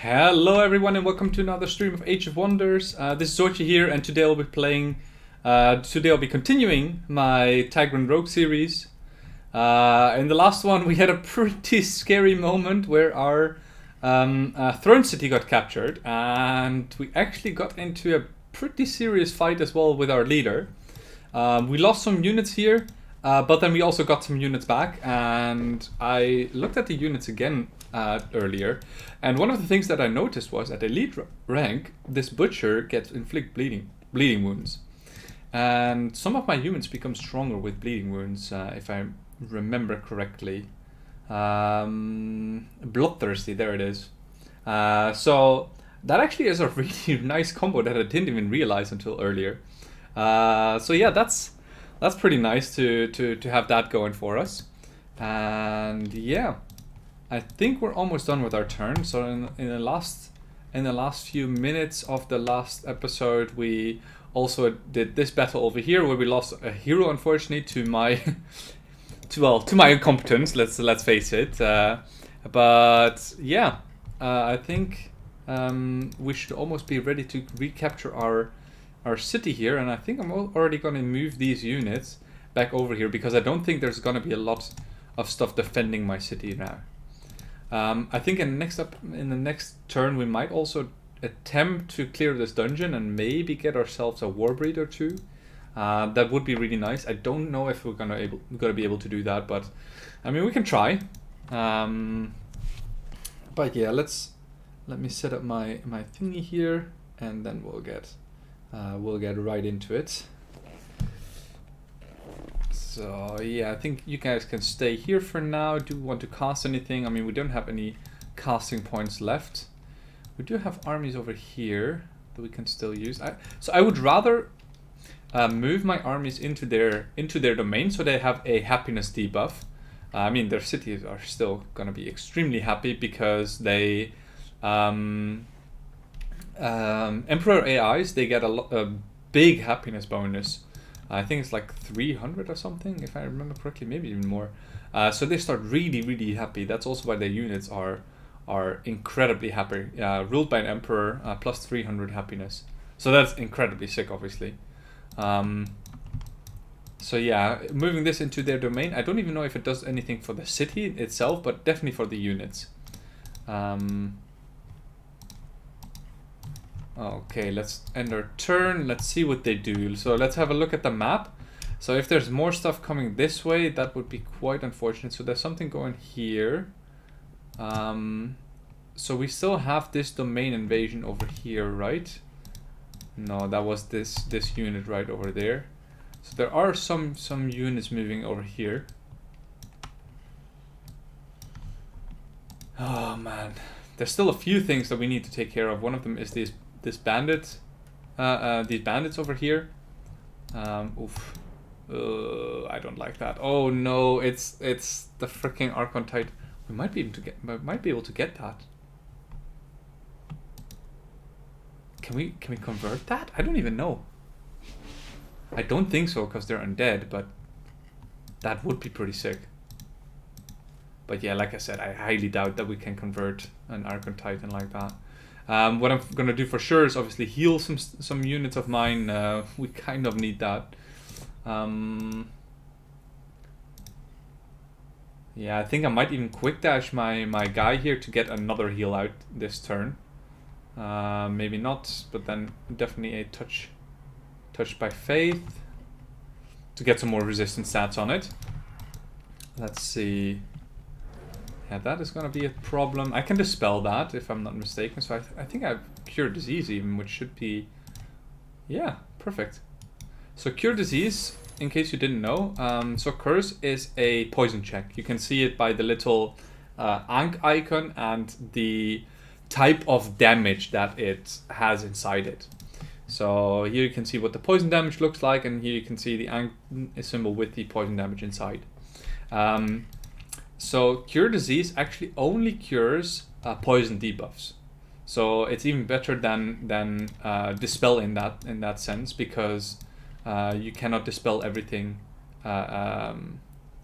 Hello everyone and welcome to another stream of Age of Wonders. This is Zorchi here and today I'll be today I'll be continuing my Tigran Rogue series. In the last one we had a pretty scary moment where our throne city got captured and we actually got into a pretty serious fight as well with our leader. We lost some units here, but then we also got some units back, and I looked at the units again earlier, and one of the things that I noticed was at elite rank, this butcher gets inflict bleeding wounds, and some of my units become stronger with bleeding wounds, if I remember correctly. Bloodthirsty, there it is. So that actually is a really nice combo that I didn't even realize until earlier. So yeah, that's pretty nice to have that going for us. And yeah, I think we're almost done with our turn. So in the last few minutes of the last episode, we also did this battle over here where we lost a hero, unfortunately, to my to my incompetence. Let's face it. But yeah, I think we should almost be ready to recapture our city here, and I think I'm already going to move these units back over here because I don't think there's going to be a lot of stuff defending my city now. I think in the next turn we might also attempt to clear this dungeon and maybe get ourselves a Warbreed or two. That would be really nice. I don't know if we're gonna be able to do that, but I mean we can try. But yeah, let me set up my thingy here, and then we'll get right into it. So yeah, I think you guys can stay here for now. Do you want to cast anything? I mean, we don't have any casting points left. We do have armies over here that we can still use. So I would rather move my armies into their domain so they have a happiness debuff. I mean, their cities are still gonna be extremely happy because they Emperor AIs, they get a big happiness bonus. I think it's like 300 or something, if I remember correctly, maybe even more. So they start really happy. That's also why their units are incredibly happy. Ruled by an emperor, plus 300 happiness. So that's incredibly sick, obviously. So yeah, moving this into their domain. I don't even know if it does anything for the city itself, but definitely for the units. Okay, let's end our turn. Let's see what they do. So let's have a look at the map. So if there's more stuff coming this way, that would be quite unfortunate. So there's something going here. So we still have this domain invasion over here, right? No, that was this unit right over there. So there are some units moving over here. Oh man, there's still a few things that we need to take care of. One of them is these bandits over here. Oof. I don't like that. Oh no, it's the freaking Archontite. We might be able to get that. Can we convert that? I don't even know. I don't think so because they're undead, but that would be pretty sick. But yeah, like I said, I highly doubt that we can convert an Archontite like that. What I'm gonna do for sure is obviously heal some units of mine. We kind of need that. Yeah, I think I might even quick dash my guy here to get another heal out this turn. Maybe not, but then definitely a touch by faith to get some more resistance stats on it. Let's see. Yeah, that is going to be a problem. I can dispel that if I'm not mistaken. So I think I have Cure Disease even, which should be... Yeah, perfect. So Cure Disease, in case you didn't know, so Curse is a poison check. You can see it by the little Ankh icon and the type of damage that it has inside it. So here you can see what the poison damage looks like, and here you can see the Ankh symbol with the poison damage inside. So Cure Disease actually only cures poison debuffs. So it's even better than Dispel in that sense, because you cannot dispel everything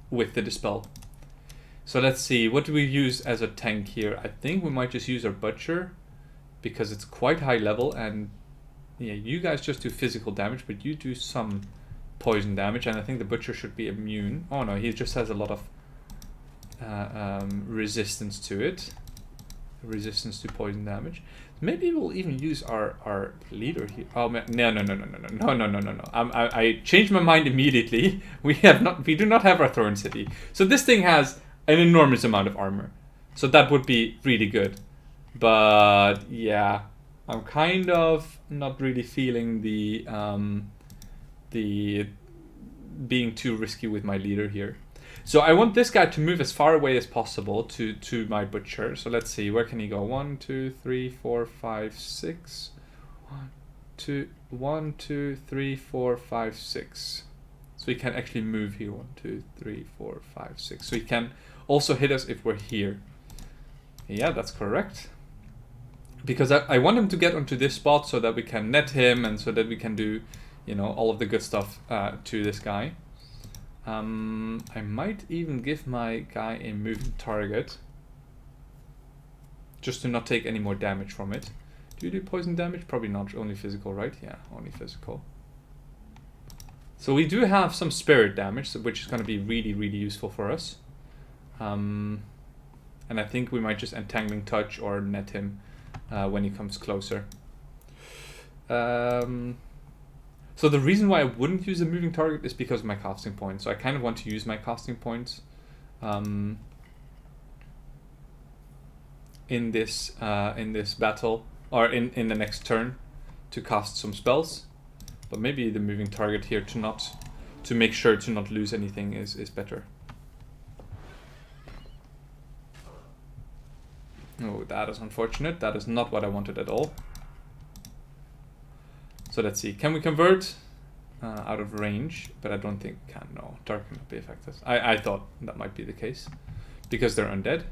with the Dispel. So let's see, what do we use as a tank here? I think we might just use our Butcher. because it's quite high level, and yeah, you guys just do physical damage, but you do some poison damage, and I think the butcher should be immune. Oh no, he just has a lot of resistance to it. Resistance to poison damage. Maybe we'll even use our leader here. Oh man, no. I changed my mind immediately. We do not have our Thorn City. So this thing has an enormous amount of armor. So that would be really good. But yeah, I'm kind of not really feeling the being too risky with my leader here. So I want this guy to move as far away as possible to my butcher. So let's see, where can he go? 1, 2, 3, 4, 5, 6. 1, 2, 3, 4, 5, 6. So he can actually move here. 1, 2, 3, 4, 5, 6. So he can also hit us if we're here. Yeah, that's correct. Because I want him to get onto this spot so that we can net him and so that we can do, you know, all of the good stuff to this guy. I might even give my guy a moving target, just to not take any more damage from it. Do you do poison damage? Probably not, only physical, right? Yeah, only physical. So we do have some spirit damage, which is going to be really, really useful for us. And I think we might just Entangling Touch or net him when he comes closer. So the reason why I wouldn't use a moving target is because of my casting points. So I kind of want to use my casting points in this battle, or in the next turn, to cast some spells. But maybe the moving target here to make sure to not lose anything is better. Oh, that is unfortunate. That is not what I wanted at all. So let's see, can we convert out of range? But I don't think we can, no. Dark cannot be affected. I thought that might be the case, because they're undead.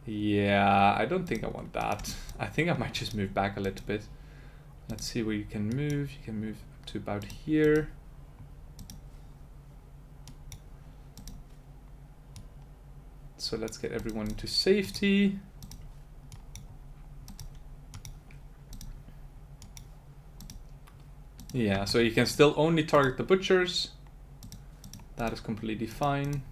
Yeah, I don't think I want that. I think I might just move back a little bit. Let's see where you can move. You can move up to about here. So let's get everyone into safety. Yeah, so you can still only target the butchers. That is completely fine.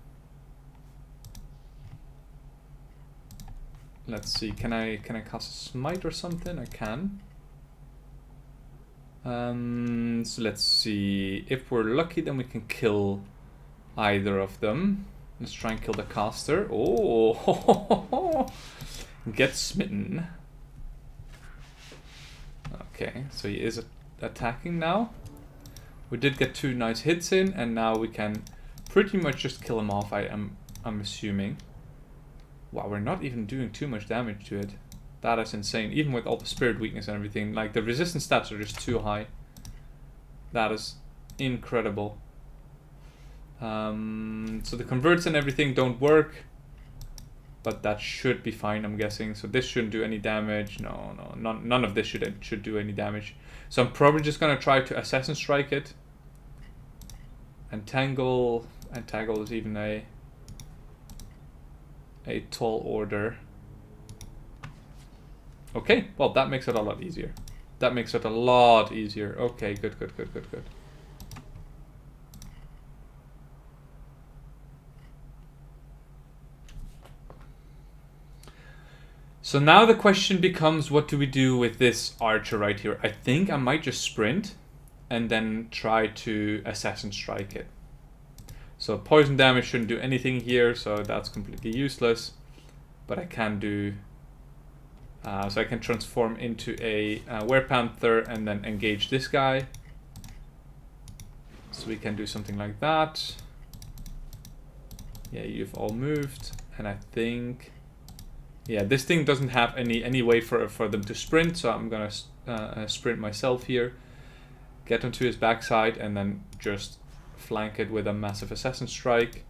Let's see, can I cast a smite or something? I can. So let's see, if we're lucky then we can kill either of them. Let's try and kill the caster. Oh, get smitten. Okay, so he is attacking now. We did get 2 nice hits in, and now we can pretty much just kill him off. I'm assuming. Wow, we're not even doing too much damage to it. That is insane. Even with all the spirit weakness and everything, like the resistance stats are just too high. That is incredible. So the converts and everything don't work, but that should be fine, I'm guessing. So this shouldn't do any damage. No, none of this should do any damage. So I'm probably just gonna try to Assassin Strike it. Entangle is even a tall order. Okay, well that makes it a lot easier. That makes it a lot easier. Okay, good. So now the question becomes, what do we do with this archer right here? I think I might just sprint and then try to Assassin Strike it. So poison damage shouldn't do anything here, so that's completely useless. But I can do... so I can transform into a Werepanther and then engage this guy. So we can do something like that. Yeah, you've all moved. And I think... Yeah, this thing doesn't have any way for them to sprint, so I'm gonna sprint myself here, get onto his backside, and then just flank it with a massive Assassin Strike.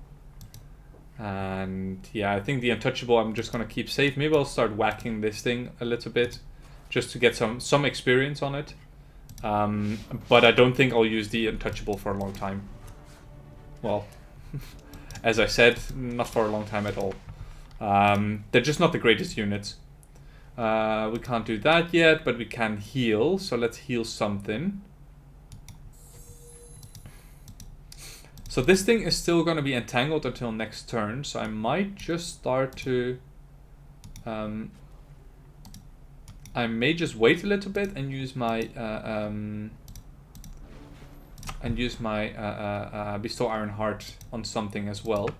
And yeah, I think the Untouchable I'm just gonna keep safe. Maybe I'll start whacking this thing a little bit, just to get some experience on it. But I don't think I'll use the Untouchable for a long time. Well, as I said, not for a long time at all. They're just not the greatest units. We can't do that yet, but we can heal. So let's heal something. So this thing is still going to be entangled until next turn. So I might just start to... I may just wait a little bit and use my... Bestow Iron Heart on something as well.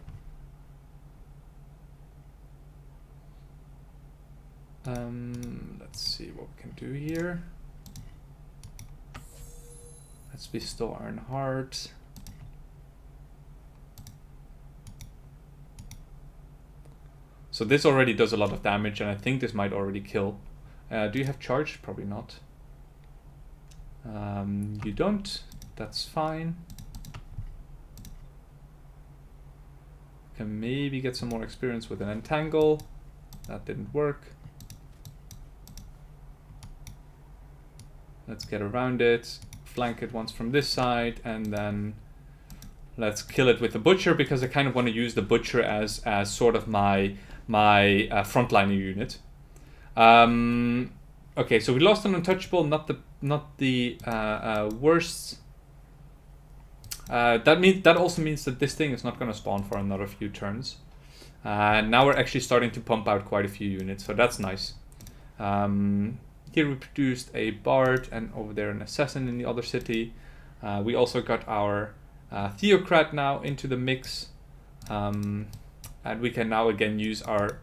Let's see what we can do here. Let's bestow Iron Heart. So this already does a lot of damage, and I think this might already kill. Do you have charge? Probably not. You don't. That's fine. Can maybe get some more experience with an entangle. That didn't work. Let's get around it, flank it once from this side, and then let's kill it with the butcher, because I kind of want to use the butcher as sort of my frontliner unit. Okay, so we lost an untouchable, not the worst. That also means that this thing is not going to spawn for another few turns. Now we're actually starting to pump out quite a few units, so that's nice. Here we produced a bard, and over there an assassin in the other city. We also got our theocrat now into the mix, and we can now again use our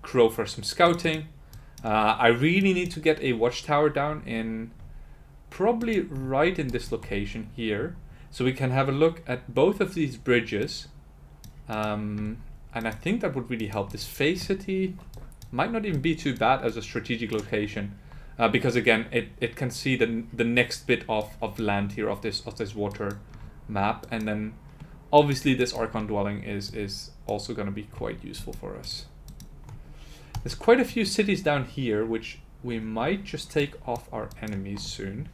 crow for some scouting. I really need to get a watchtower down in probably right in this location here, so we can have a look at both of these bridges, and I think that would really help. This Fey city might not even be too bad as a strategic location, because again it can see the next bit of land here of this water map, and then obviously this Archon dwelling is also going to be quite useful for us. There's quite a few cities down here which we might just take off our enemies soon,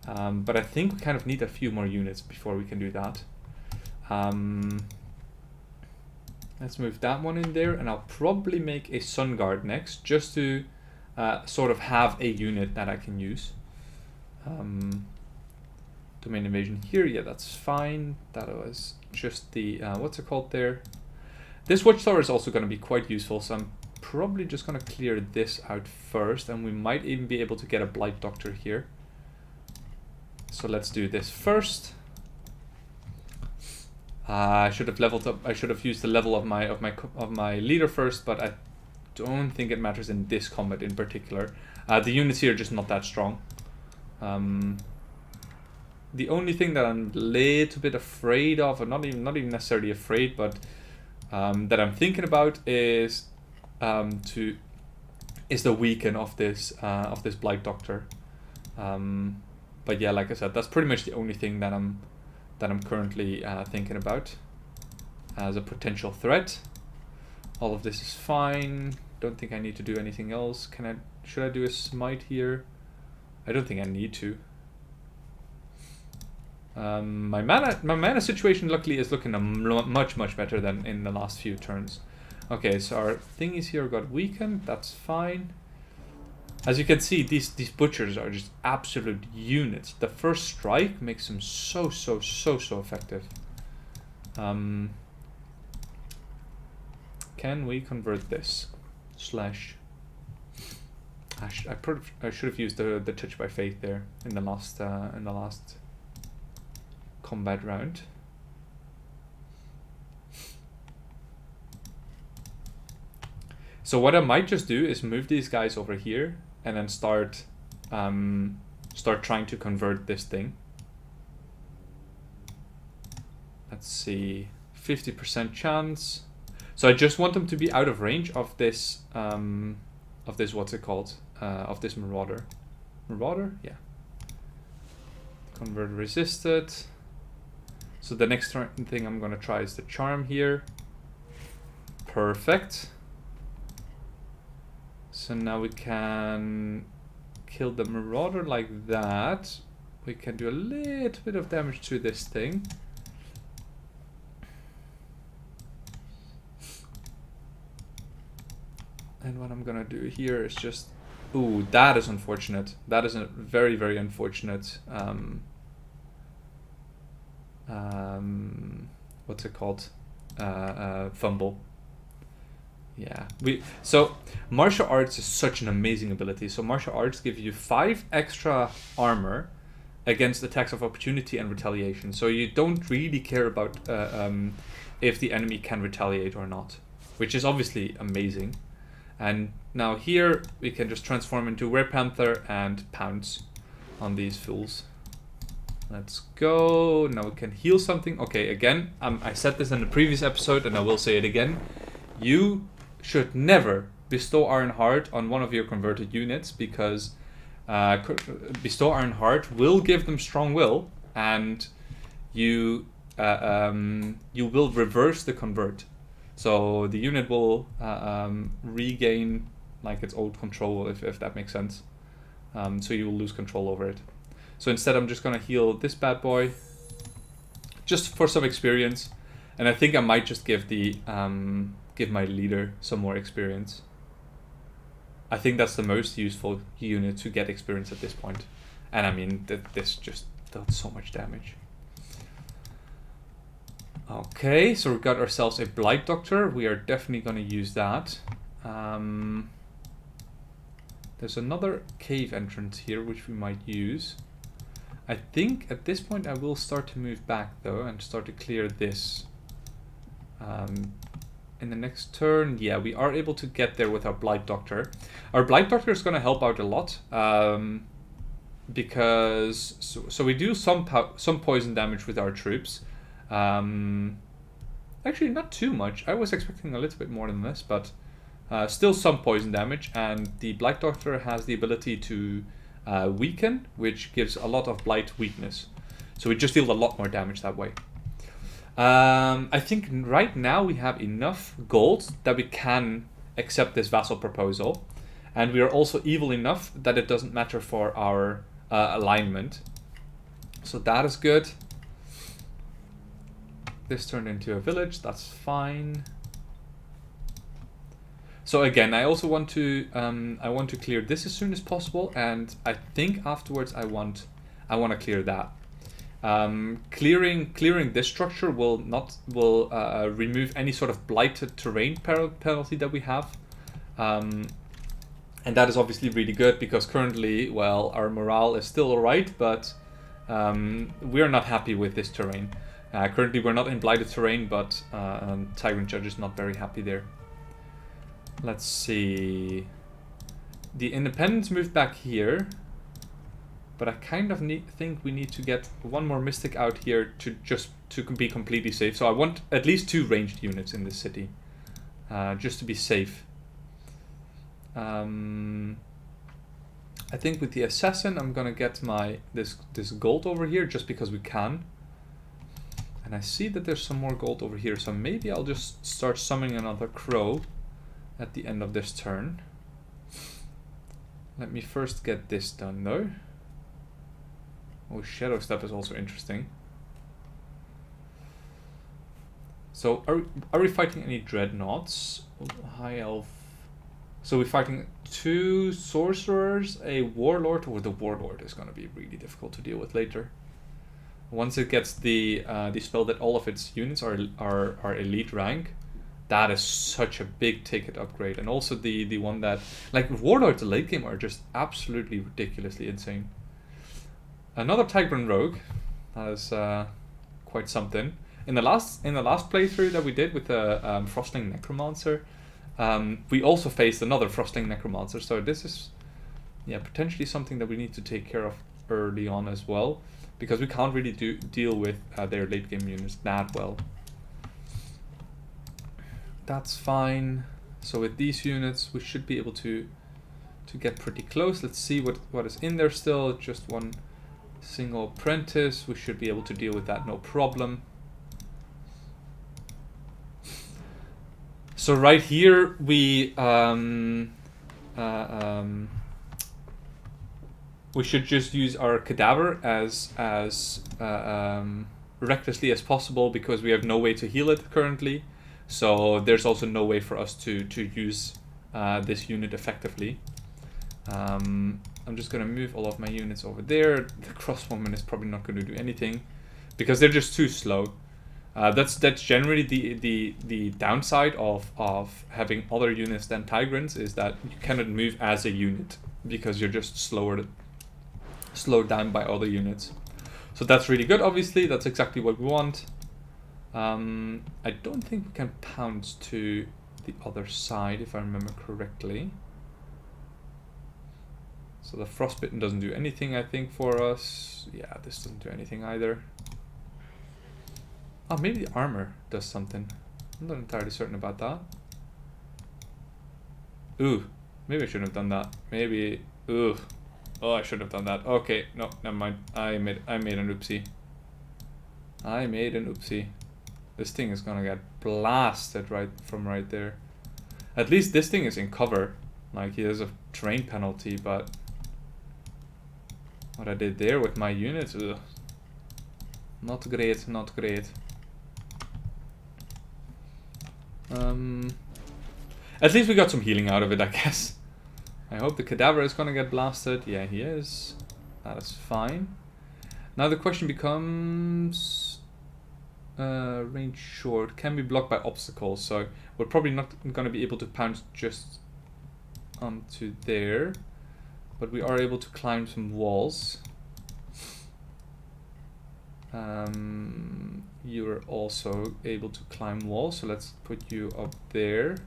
but I think we kind of need a few more units before we can do that. Let's move that one in there, and I'll probably make a Sun Guard next, just to sort of have a unit that I can use. Domain invasion here, yeah, that's fine. That was just the, what's it called there? This watchtower is also going to be quite useful, so I'm probably just going to clear this out first, and we might even be able to get a Blight Doctor here. So let's do this first. I should have leveled up. I should have used the level of my leader first, but I don't think it matters in this combat in particular. The units here are just not that strong. The only thing that I'm a little bit afraid of, or not even necessarily afraid, but that I'm thinking about is the weaken of this Blight Doctor. But yeah, like I said, that's pretty much the only thing that I'm currently thinking about as a potential threat. All of this is fine. Don't think I need to do anything else. Should I do a smite here? I don't think I need to. My mana situation luckily is looking much better than in the last few turns. Okay, so our thingies here got weakened. That's fine. As you can see, these butchers are just absolute units. The first strike makes them so effective. Can we convert this? Slash. I should have used the touch by faith there in the last combat round. So what I might just do is move these guys over here and then start trying to convert this thing. Let's see, 50% chance. So I just want them to be out of range of this what's it called? Of this marauder. Marauder? Yeah. Convert resisted. So the next thing I'm gonna try is the charm here. Perfect. So now we can kill the marauder like that. We can do a little bit of damage to this thing. And what I'm gonna do here is just... Ooh, that is unfortunate. That is a very, very unfortunate... what's it called? Fumble. Yeah. So martial arts is such an amazing ability. So martial arts give you 5 extra armor against attacks of opportunity and retaliation. So you don't really care about if the enemy can retaliate or not, which is obviously amazing. And now here we can just transform into Werepanther and pounce on these fools. Let's go. Now we can heal something. Okay, again, I said this in the previous episode and I will say it again. You should never bestow Iron Heart on one of your converted units, because bestow Iron Heart will give them strong will, and you will reverse the convert. So the unit will regain like its old control, if that makes sense. So you will lose control over it. So instead I'm just gonna heal this bad boy, just for some experience. And I think I might just give the give my leader some more experience. I think that's the most useful unit to get experience at this point. And I mean, this just does so much damage. Okay, so we got ourselves a Blight Doctor. We are definitely going to use that. There's another cave entrance here, which we might use. I think at this point I will start to move back, though, and start to clear this. In the next turn, yeah, we are able to get there with our Blight Doctor. Our Blight Doctor is going to help out a lot, because so we do some poison damage with our troops. Actually, not too much. I was expecting a little bit more than this, but still some poison damage. And the Blight Doctor has the ability to weaken, which gives a lot of blight weakness. So we just deal a lot more damage that way. I think right now we have enough gold that we can accept this vassal proposal, and we are also evil enough that it doesn't matter for our alignment. So that is good. This turned into a village, that's fine. So again, I also want to clear this as soon as possible, and I think afterwards I want to clear that. Clearing this structure will remove any sort of blighted terrain penalty that we have, and that is obviously really good, because currently, well, our morale is still alright, but we are not happy with this terrain. Currently we're not in blighted terrain, but Tigran Judge is not very happy there. Let's see. The independents moved back here. But I kind of think we need to get one more Mystic out here to be completely safe. So I want at least 2 ranged units in this city, just to be safe. I think with the Assassin, I'm gonna get this gold over here just because we can. And I see that there's some more gold over here, so maybe I'll just start summoning another crow at the end of this turn. Let me first get this done though. Oh, Shadow Step is also interesting. So, are we fighting any Dreadnoughts? High Elf. So we're fighting 2 Sorcerers, a Warlord, or the Warlord is going to be really difficult to deal with later. Once it gets the spell that all of its units are elite rank, that is such a big ticket upgrade. And also the one that, like, Warlords late game are just absolutely ridiculously insane. Another Tigran Rogue, that is quite something. In the last playthrough that we did with the Frostling Necromancer, we also faced another Frostling Necromancer. So this is, yeah, potentially something that we need to take care of early on as well, because we can't really deal with their late game units that well. That's fine. So with these units, we should be able to get pretty close. Let's see what is in there still. Just one single apprentice. We should be able to deal with that, no problem. So right here we should just use our cadaver as recklessly as possible, because we have no way to heal it currently. So there's also no way for us to use this unit effectively. I'm just going to move all of my units over there. The crossbowman is probably not going to do anything because they're just too slow. That's generally the downside of having other units than Tigrans, is that you cannot move as a unit because you're just slowed down by other units. So that's really good, obviously. That's exactly what we want. I don't think we can pounce to the other side, if I remember correctly. So the frostbitten doesn't do anything, I think, for us. Yeah, this doesn't do anything either. Oh, maybe the armor does something. I'm not entirely certain about that. Ooh, maybe I shouldn't have done that. Maybe, ooh. Oh, I should have done that. Okay, no, never mind. I made an oopsie. I made an oopsie. This thing is gonna get blasted right there. At least this thing is in cover. Like, he has a terrain penalty, but what I did there with my units, ugh. Not great, not great. At least we got some healing out of it, I guess. I hope the cadaver is gonna get blasted. Yeah, he is. That is fine. Now the question becomes... range short. Can be blocked by obstacles. So we're probably not gonna be able to pounce just onto there. But we are able to climb some walls. You're also able to climb walls, so let's put you up there.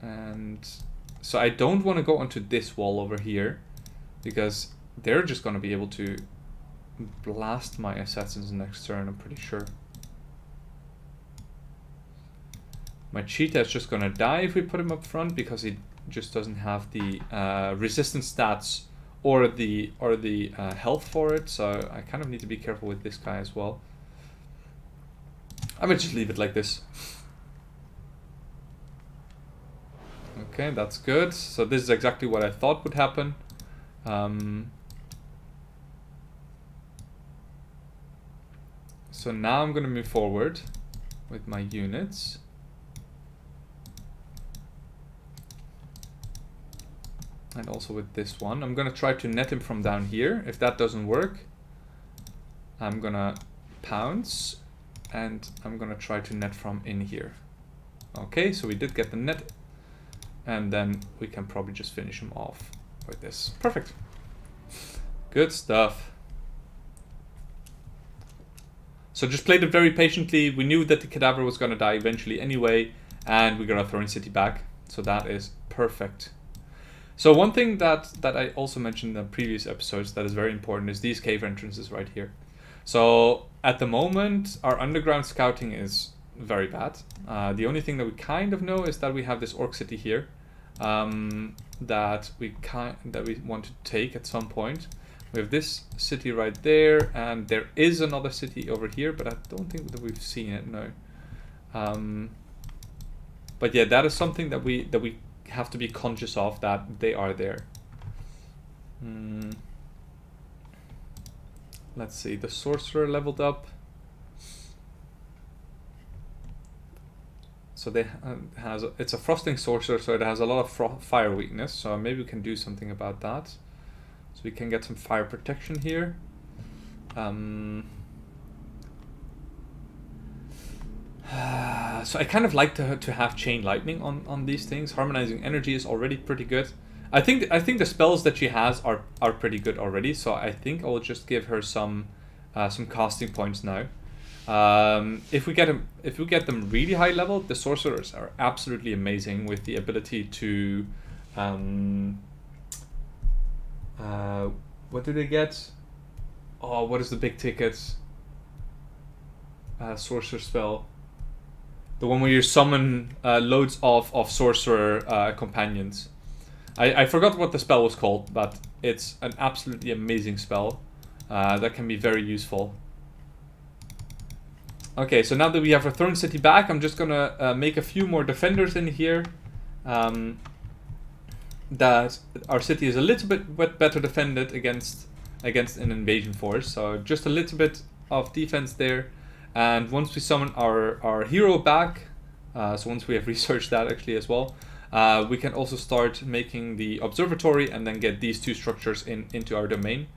And so I don't want to go onto this wall over here, because they're just going to be able to blast my assassins next turn, I'm pretty sure. My cheetah is just going to die if we put him up front, because he just doesn't have the resistance stats or the health for it, so I kind of need to be careful with this guy as well. I might just leave it like this. Okay, that's good. So this is exactly what I thought would happen. So now I'm going to move forward with my units. And also with this one. I'm going to try to net him from down here. If that doesn't work, I'm going to pounce. And I'm going to try to net from in here. Okay, so we did get the net. And then we can probably just finish him off with this. Perfect. Good stuff. So just played it very patiently. We knew that the cadaver was going to die eventually anyway. And we got our Thorn City back. So that is perfect. So one thing that I also mentioned in the previous episodes that is very important is these cave entrances right here. So at the moment, our underground scouting is very bad. The only thing that we kind of know is that we have this Orc City here that we want to take at some point. We have this city right there, and there is another city over here, but I don't think that we've seen it. No. But yeah, that is something that we have to be conscious of, that they are there. Let's see, the sorcerer leveled up. So they it's a frosting sorcerer, so it has a lot of fire weakness. So maybe we can do something about that. So we can get some fire protection here. So I kind of like to have chain lightning on these things. Harmonizing energy is already pretty good. I think the spells that she has are pretty good already. So I think I will just give her some casting points now. If we get them really high level, the sorcerers are absolutely amazing with the ability to what do they get? Oh, what is the big ticket sorcerer spell? The one where you summon loads of sorcerer companions. I forgot what the spell was called, but it's an absolutely amazing spell that can be very useful. Okay, so now that we have our Thorn City back, I'm just gonna make a few more defenders in here. That our city is a little bit better defended against an invasion force. So just a little bit of defense there. And once we summon our hero back, So once we have researched that actually as well, we can also start making the observatory and then get these two structures into our domain.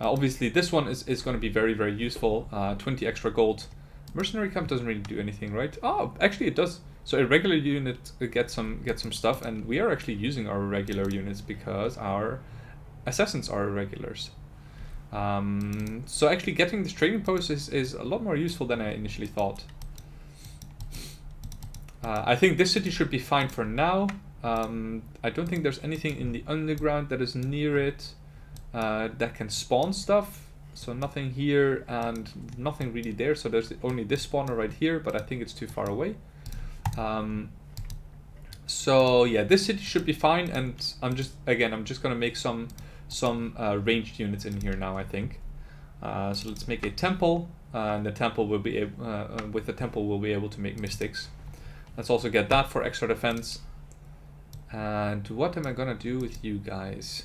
Obviously this one is going to be very, very useful. 20 extra gold. Mercenary camp doesn't really do anything, right? Oh, actually it does. So a regular unit gets some stuff, and we are actually using our regular units because our assassins are irregulars. So actually getting this trading post is a lot more useful than I initially thought. I think this city should be fine for now. I don't think there's anything in the underground that is near it that can spawn stuff. So nothing here and nothing really there. So there's only this spawner right here, but I think it's too far away. So yeah, this city should be fine, and I'm just gonna make some ranged units in here now, I think. So let's make a temple, and the temple will be with the temple we'll be able to make mystics. Let's also get that for extra defense. And what am I gonna do with you guys?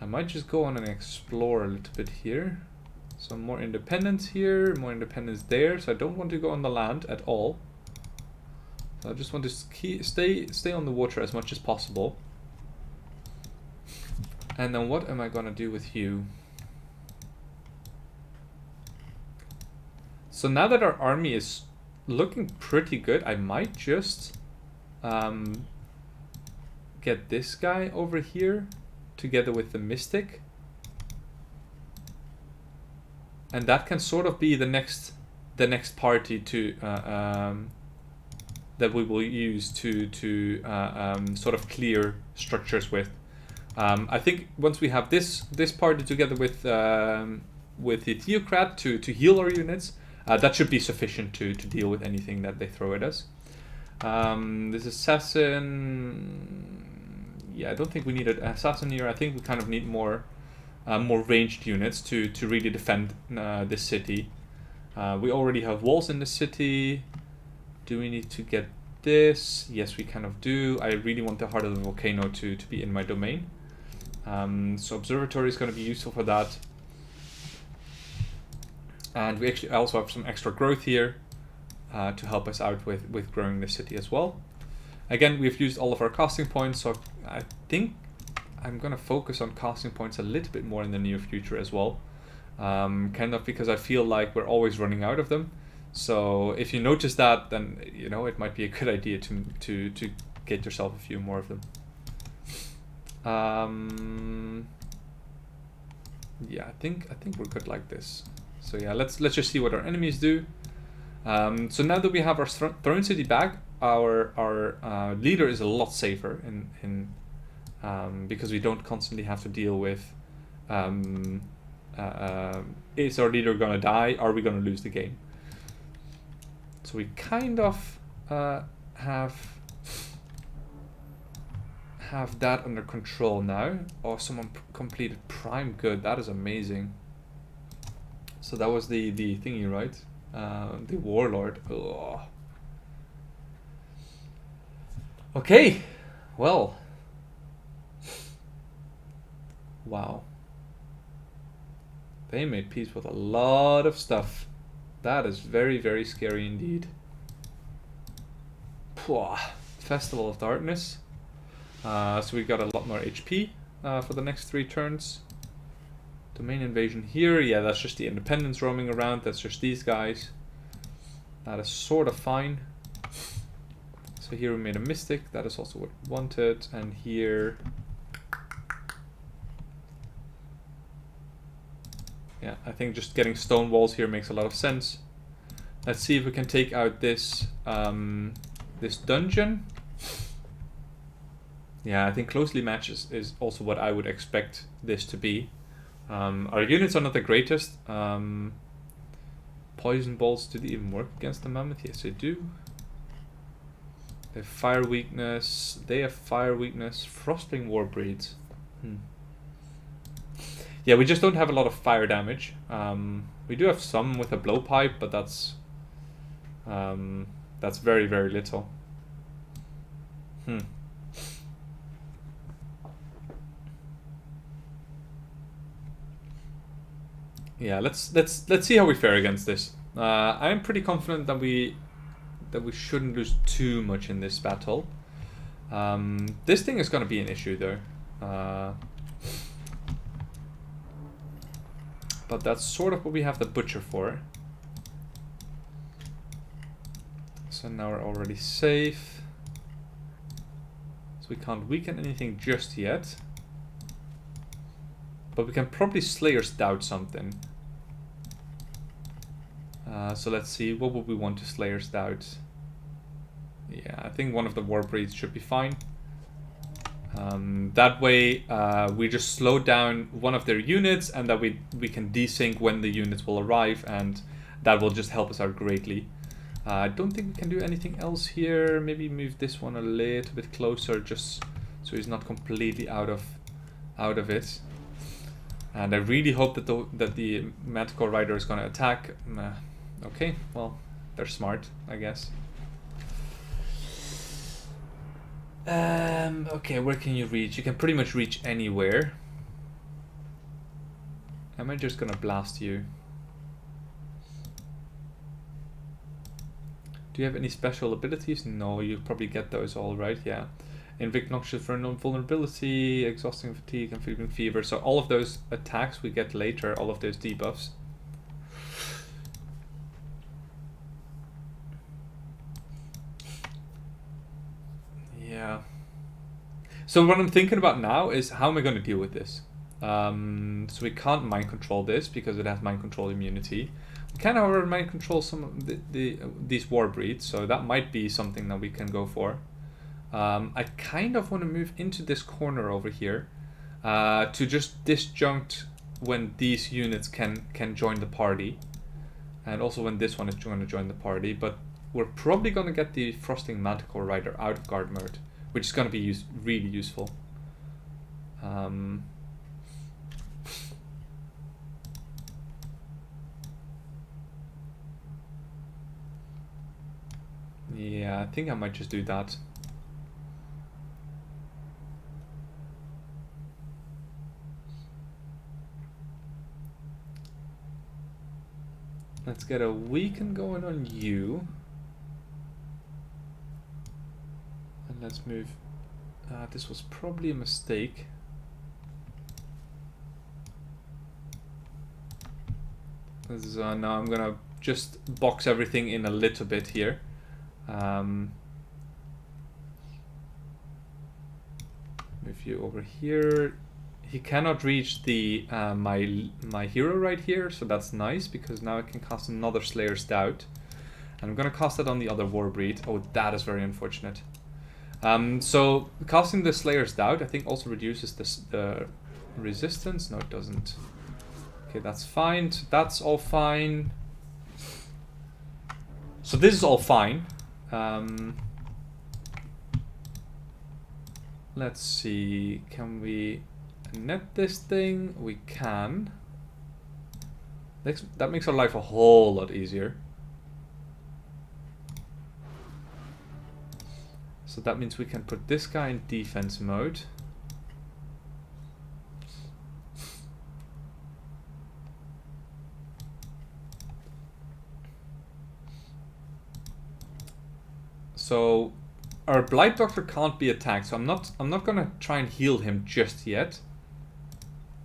I might just go on and explore a little bit here. Some more independence here, more independence there. So I don't want to go on the land at all. So I just want to stay on the water as much as possible. And then what am I gonna do with you? So now that our army is looking pretty good, I might just get this guy over here together with the mystic. And that can sort of be the next party to that we will use to sort of clear structures with. I think once we have this party together with the theocrat to heal our units, that should be sufficient to deal with anything that they throw at us. This assassin, yeah, I don't think we need an assassin here. I think we kind of need more ranged units to really defend this city. We already have walls in the city. Do we need to get this? Yes, we kind of do. I really want the heart of the volcano to be in my domain. So observatory is going to be useful for that. And we actually also have some extra growth here to help us out with growing the city as well. Again, we've used all of our casting points, so I think I'm going to focus on casting points a little bit more in the near future as well. Kind of because I feel like we're always running out of them. So if you notice that, then you know it might be a good idea to get yourself a few more of them. Yeah, I think we're good like this. So yeah, let's just see what our enemies do. So now that we have our throne city back, our leader is a lot safer in because we don't constantly have to deal with is our leader gonna die? Are we gonna lose the game? So we kind of have that under control now. Oh, someone completed prime good. That is amazing. So that was the thingy, right? The warlord. Ugh. Okay, well. Wow. They made peace with a lot of stuff. That is very, very scary indeed. Pwah. Festival of Darkness. So we got a lot more HP for the next 3 turns. Domain invasion here. Yeah, that's just the independents roaming around. That's just these guys. That is sort of fine. So here we made a mystic. That is also what we wanted. And here... yeah, I think just getting stone walls here makes a lot of sense. Let's see if we can take out this this dungeon. Yeah, I think closely matched is also what I would expect this to be. Our units are not the greatest. Poison bolts, do they even work against the mammoth? Yes, they do. They have fire weakness. They have fire weakness. Frostwing Warbreeds. Yeah, we just don't have a lot of fire damage. We do have some with a blowpipe, but that's very, very little. Yeah, let's see how we fare against this. I'm pretty confident that we shouldn't lose too much in this battle. This thing is going to be an issue though. But that's sort of what we have the butcher for. So now we're already safe. So we can't weaken anything just yet. But we can probably Slayer's Doubt something. So let's see, what would we want to Slayer's Doubt? Yeah, I think one of the War Breeds should be fine. That way we just slow down one of their units, and that we can desync when the units will arrive, and that will just help us out greatly. I don't think we can do anything else here. Maybe move this one a little bit closer, just so he's not completely out of it. And I really hope that the Manticore Rider is going to attack. Okay, well, they're smart, I guess. Okay, where can you reach? You can pretty much reach anywhere. Am I just gonna blast you? Do you have any special abilities? No, you probably get those all right, yeah. Invict Noxious for non-vulnerability, exhausting fatigue, and frequent fever. So all of those attacks we get later, all of those debuffs. Yeah. So what I'm thinking about now is how am I going to deal with this? So we can't mind control this because it has mind control immunity. We can, however, mind control some of these war breeds, so that might be something that we can go for. I kind of want to move into this corner over here to just disjunct when these units can join the party, and also when this one is going to join the party. But we're probably going to get the Frosting Manticore Rider out of guard mode, which is going to be really useful. Yeah, I think I might just do that. Let's get a weaken going on you. And let's move. This was probably a mistake. Now I'm gonna just box everything in a little bit here. Move you over here. He cannot reach the my hero right here, so that's nice because now I can cast another Slayer's Doubt, and I'm gonna cast it on the other war breed. Oh, that is very unfortunate. So casting the Slayer's Doubt, I think, also reduces the resistance. No, it doesn't. Okay, that's fine. So that's all fine. So this is all fine. Let's see. Can we net this thing? We can. That makes our life a whole lot easier. So that means we can put this guy in defense mode. So our Blight Doctor can't be attacked, so I'm not gonna try and heal him just yet.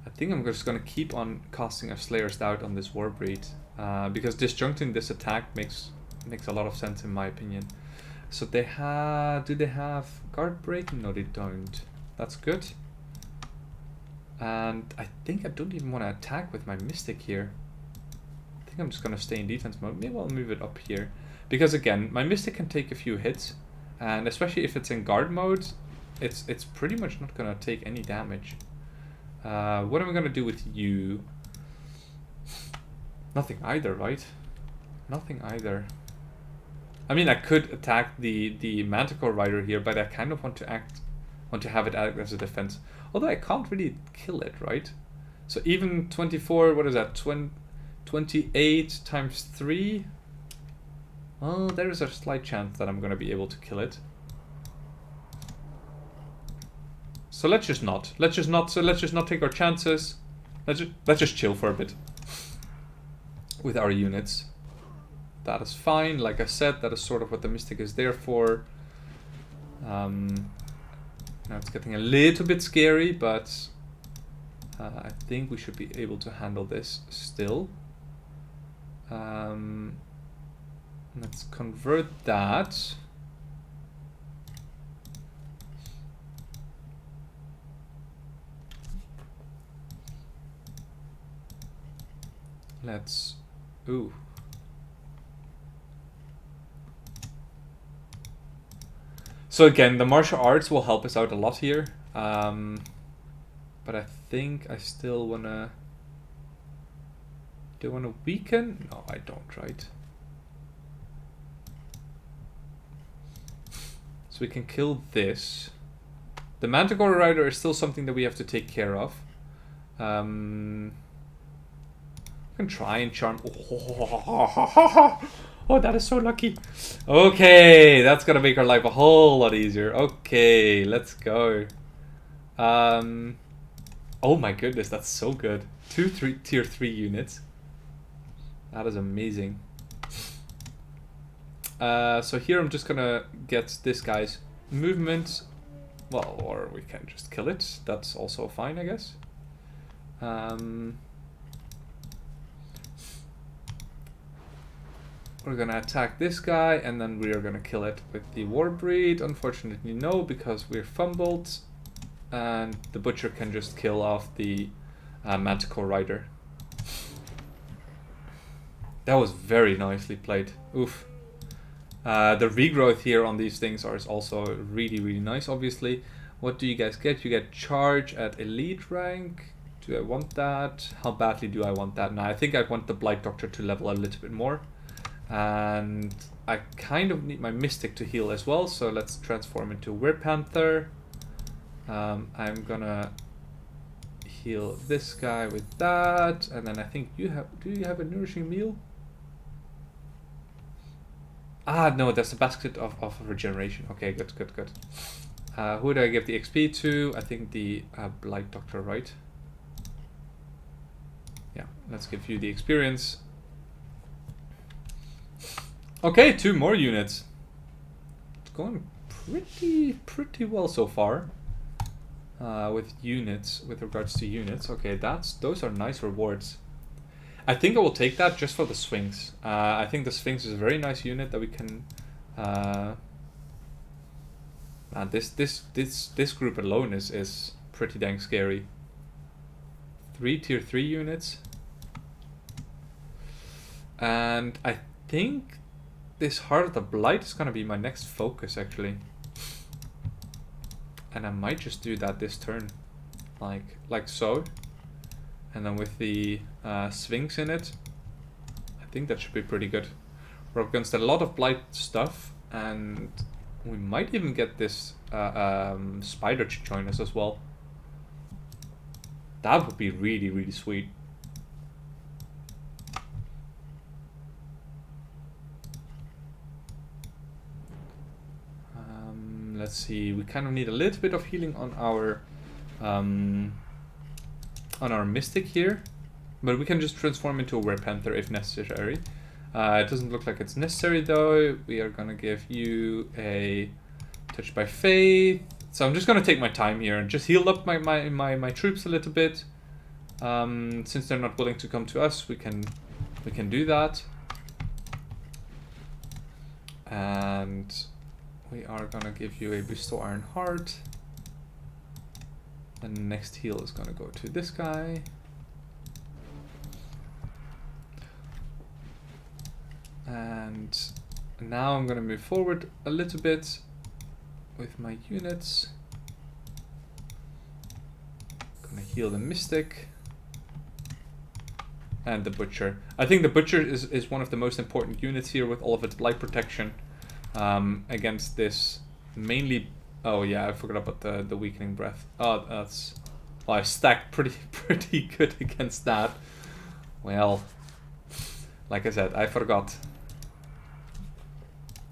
I think I'm just gonna keep on casting a Slayer's Doubt on this war breed, because disjuncting this attack makes a lot of sense in my opinion. So do they have guard break? No, they don't. That's good. And I think I don't even want to attack with my Mystic here. I think I'm just gonna stay in defense mode. Maybe I'll move it up here. Because again, my Mystic can take a few hits, and especially if it's in guard mode, it's pretty much not gonna take any damage. What am I gonna do with you? Nothing either, right? Nothing either. I mean, I could attack the Manticore Rider here, but I kind of want to have it act as a defense. Although I can't really kill it, right? So even 24, what is that? 28 times 3. Well, there is a slight chance that I'm going to be able to kill it. So let's just not. So let's just not take our chances. Let's just chill for a bit. with our units. That is fine. Like I said, that is sort of what the Mystic is there for. Now it's getting a little bit scary, but I think we should be able to handle this still. Let's convert that. Let's... Ooh. So again, the martial arts will help us out a lot here. But I think I still wanna... Do I wanna weaken? No, I don't, right? So we can kill this. The Manticore Rider is still something that we have to take care of. We can try and charm... Oh, that is so lucky. Okay, that's gonna make our life a whole lot easier. Okay, let's go. Oh my goodness, that's so good. 2 tier 3 units. That is amazing. So here I'm just gonna get this guy's movement. Well, or we can just kill it. That's also fine, I guess. We're gonna attack this guy, and then we are gonna kill it with the Warbreed. Unfortunately, no, because we're fumbled. And the Butcher can just kill off the Manticore Rider. That was very nicely played. Oof. The regrowth here on these things is also really, really nice, obviously. What do you guys get? You get charge at elite rank. Do I want that? How badly do I want that? Now, I think I want the Blight Doctor to level a little bit more. And I kind of need my Mystic to heal as well, so let's transform into Werepanther. I'm gonna heal this guy with that, and then I think you have... Do you have a Nourishing Meal? Ah, no, that's a basket of regeneration. Okay, good, good, good. Who do I give the XP to? I think the Blight Doctor, right? Yeah, let's give you the experience. Okay, 2 more units. It's going pretty well so far. With units, with regards to units. Okay, those are nice rewards. I think I will take that just for the Sphinx. I think the Sphinx is a very nice unit that we can. This group alone is pretty dang scary. 3 tier 3 units, and I think this Heart of the Blight is gonna be my next focus actually. And I might just do that this turn, like so. And then with the Sphinx in it, I think that should be pretty good. We're up against a lot of Blight stuff, and we might even get this Spider to join us as well. That would be really, really sweet. Let's see, we kind of need a little bit of healing on our Mystic here, but we can just transform into a Werepanther if necessary. It doesn't look like it's necessary though. We are gonna give you a Touch by Faith. So I'm just gonna take my time here and just heal up my troops a little bit. Since they're not willing to come to us, we can do that. And we are gonna give you a Bestow Iron Heart. And the next heal is gonna go to this guy. And now I'm gonna move forward a little bit with my units. Gonna heal the Mystic. And the Butcher. I think the Butcher is one of the most important units here with all of its Blight protection. Against this mainly... Oh yeah, I forgot about the Weakening Breath. Oh, that's... Well, I stacked pretty good against that. Well, like I said, I forgot.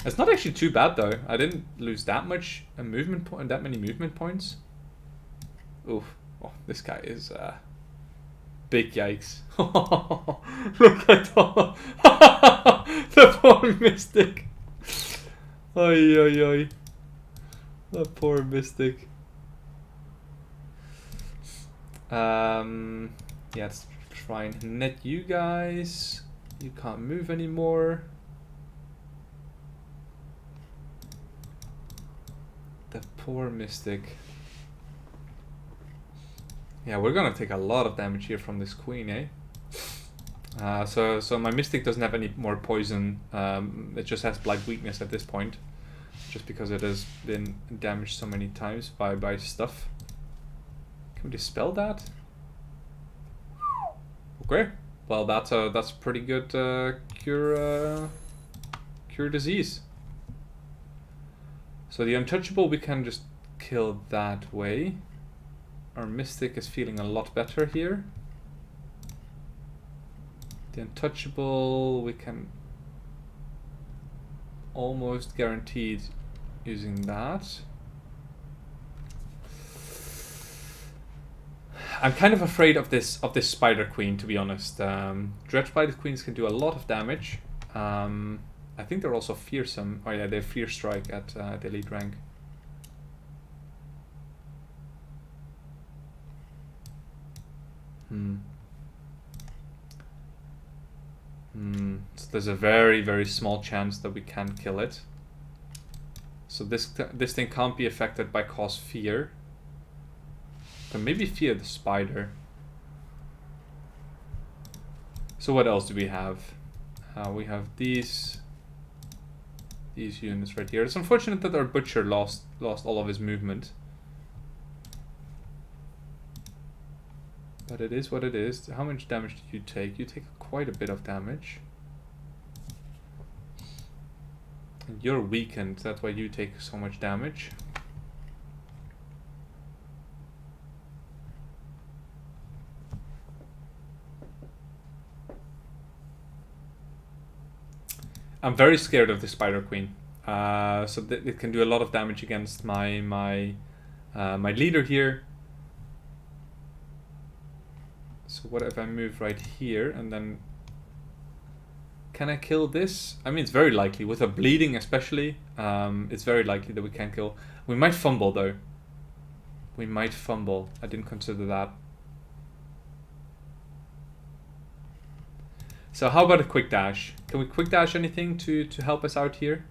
It's not actually too bad though. I didn't lose that much movement point, that many movement points. Oof. Oh, this guy is big yikes. Look at all. The poor Mystic. Oi, oi, oi. The poor Mystic. Yeah, let's try and net you guys. You can't move anymore. The poor Mystic. Yeah, we're gonna take a lot of damage here from this queen, eh? So my Mystic doesn't have any more poison. It just has Blight Weakness at this point, just because it has been damaged so many times by stuff. Can we dispel that? Okay. Well, that's pretty good cure disease. So the untouchable we can just kill that way. Our Mystic is feeling a lot better here. The untouchable we can almost guaranteed using that. I'm kind of afraid of this Spider Queen, to be honest. Dread Spider Queens can do a lot of damage. I think they're also fearsome. Oh yeah, they have Fear Strike at the elite rank. So there's a very, very small chance that we can kill it. So this thing can't be affected by cause fear. But maybe fear the spider. So what else do we have? We have these units right here. It's unfortunate that our butcher lost all of his movement. But it is what it is. How much damage did you take? You take quite a bit of damage. And you're weakened, that's why you take so much damage. I'm very scared of the Spider Queen. So it can do a lot of damage against my leader here. So what if I move right here and then... Can I kill this? I mean, it's very likely. With a bleeding especially, it's very likely that we can kill. We might fumble though. We might fumble. I didn't consider that. So how about a quick dash? Can we quick dash anything to help us out here?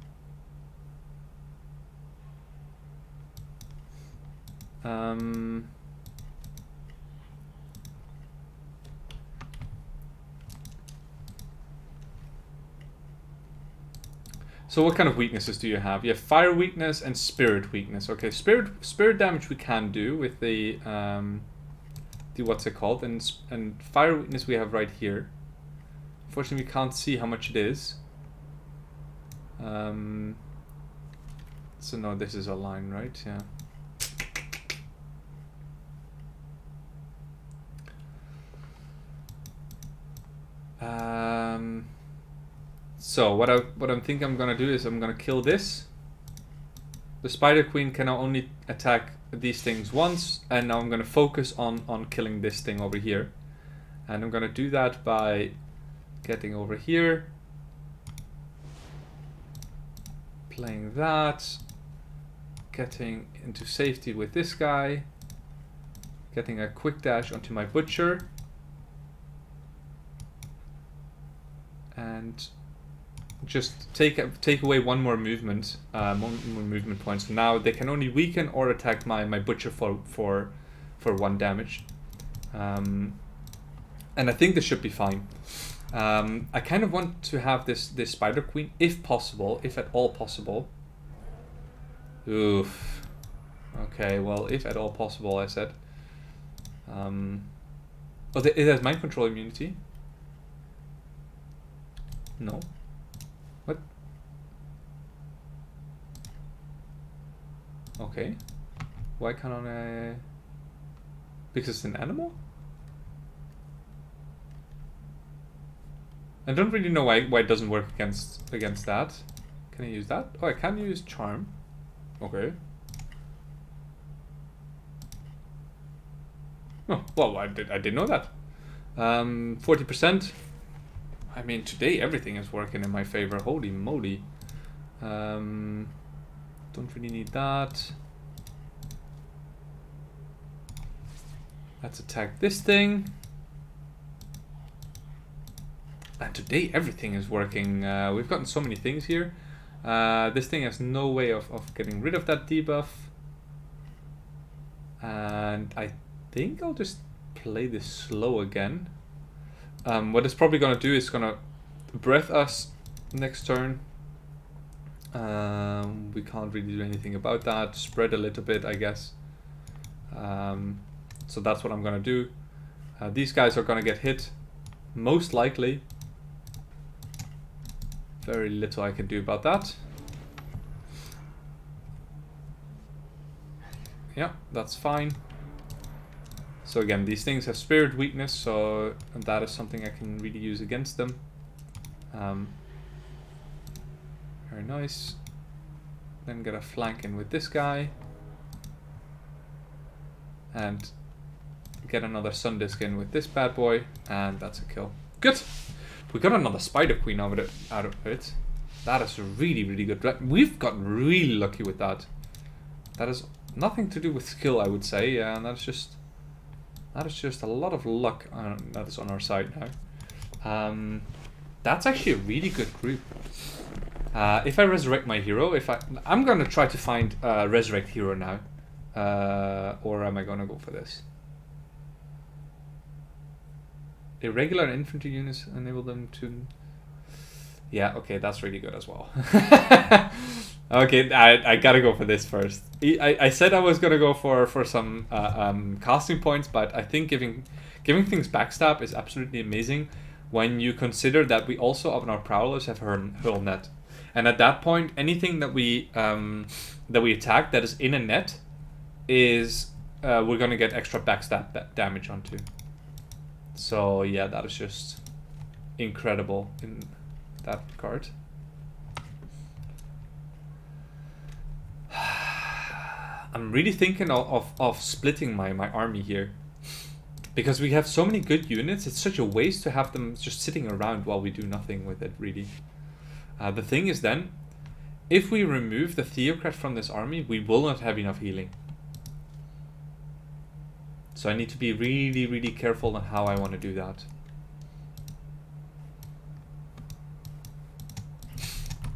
So what kind of weaknesses do you have? You have fire weakness and spirit weakness. Okay, spirit damage we can do with the what's it called, and fire weakness we have right here. Unfortunately, we can't see how much it is. So no, this is a line, right? Yeah. So what I'm thinking I'm gonna do is I'm gonna kill this. The Spider Queen can now only attack these things once, and now I'm gonna focus on killing this thing over here. And I'm gonna do that by getting over here, playing that, getting into safety with this guy, getting a quick dash onto my butcher, and just take away one more movement, more movement points. So now they can only weaken or attack my butcher for 1 damage, and I think this should be fine. I kind of want to have this Spider Queen, if possible, if at all possible. Oof. Okay, well, if at all possible, I said. Oh, it has mind control immunity. No. What? Okay. Why can't I? Because it's an animal? I don't really know why it doesn't work against that. Can I use that? Oh, I can use charm. Okay. Oh, well, I did know that. 40%. I mean, today everything is working in my favor. Holy moly. Don't really need that. Let's attack this thing. And today everything is working. We've gotten so many things here. This thing has no way of getting rid of that debuff. And I think I'll just play this slow again. What it's probably going to do is going to breath us next turn. We can't really do anything about that. Spread a little bit, I guess. So that's what I'm going to do. These guys are going to get hit, most likely. Very little I can do about that. Yeah, that's fine. So again, these things have spirit weakness, so that is something I can really use against them. Very nice. Then get a flank in with this guy. And get another Sun Disc in with this bad boy, and that's a kill. Good! We got another Spider Queen out of it. That is really, really good. We've gotten really lucky with that. That is nothing to do with skill, I would say. And that is just a lot of luck that is on our side now. That's actually a really good group. If I resurrect my hero, I'm gonna try to find a resurrect hero now, or am I gonna go for this? Irregular infantry units enable them to. Yeah, okay, that's really good as well. Okay, I gotta go for this first. I said I was gonna go for some casting points, but I think giving things backstab is absolutely amazing when you consider that we also on our prowlers have hurl net, and at that point anything that we attack that is in a net is we're gonna get extra backstab damage onto. So yeah, that is just incredible in that regard. I'm really thinking of splitting my army here. Because we have so many good units, it's such a waste to have them just sitting around while we do nothing with it, really. The thing is then, if we remove the Theocrat from this army, we will not have enough healing. So I need to be really, really careful on how I want to do that.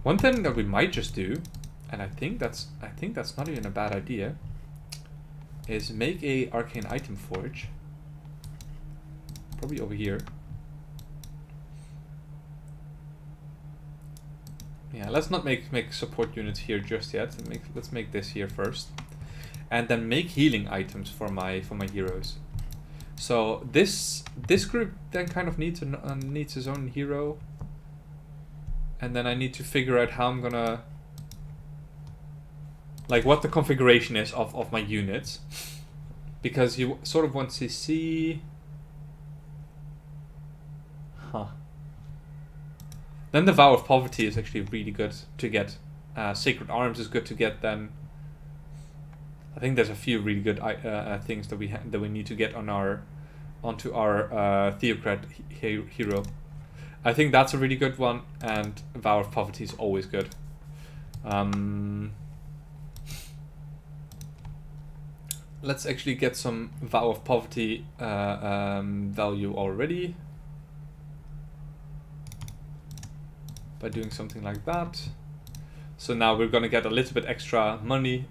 One thing that we might just do, and I think that's not even a bad idea, is make a arcane item forge. Probably over here. Yeah, let's not make support units here just yet. Let's make this here first. And then make healing items for my heroes. So this group then kind of needs his own hero, and then I need to figure out how I'm gonna, like, what the configuration is of my units, because you sort of want to see. Then the Vow of Poverty is actually really good to get. Sacred Arms is good to get then. I think there's a few really good things that we need to get onto our Theocrat hero. I think that's a really good one, and Vow of Poverty is always good. Let's actually get some Vow of Poverty value already by doing something like that. So now we're going to get a little bit extra money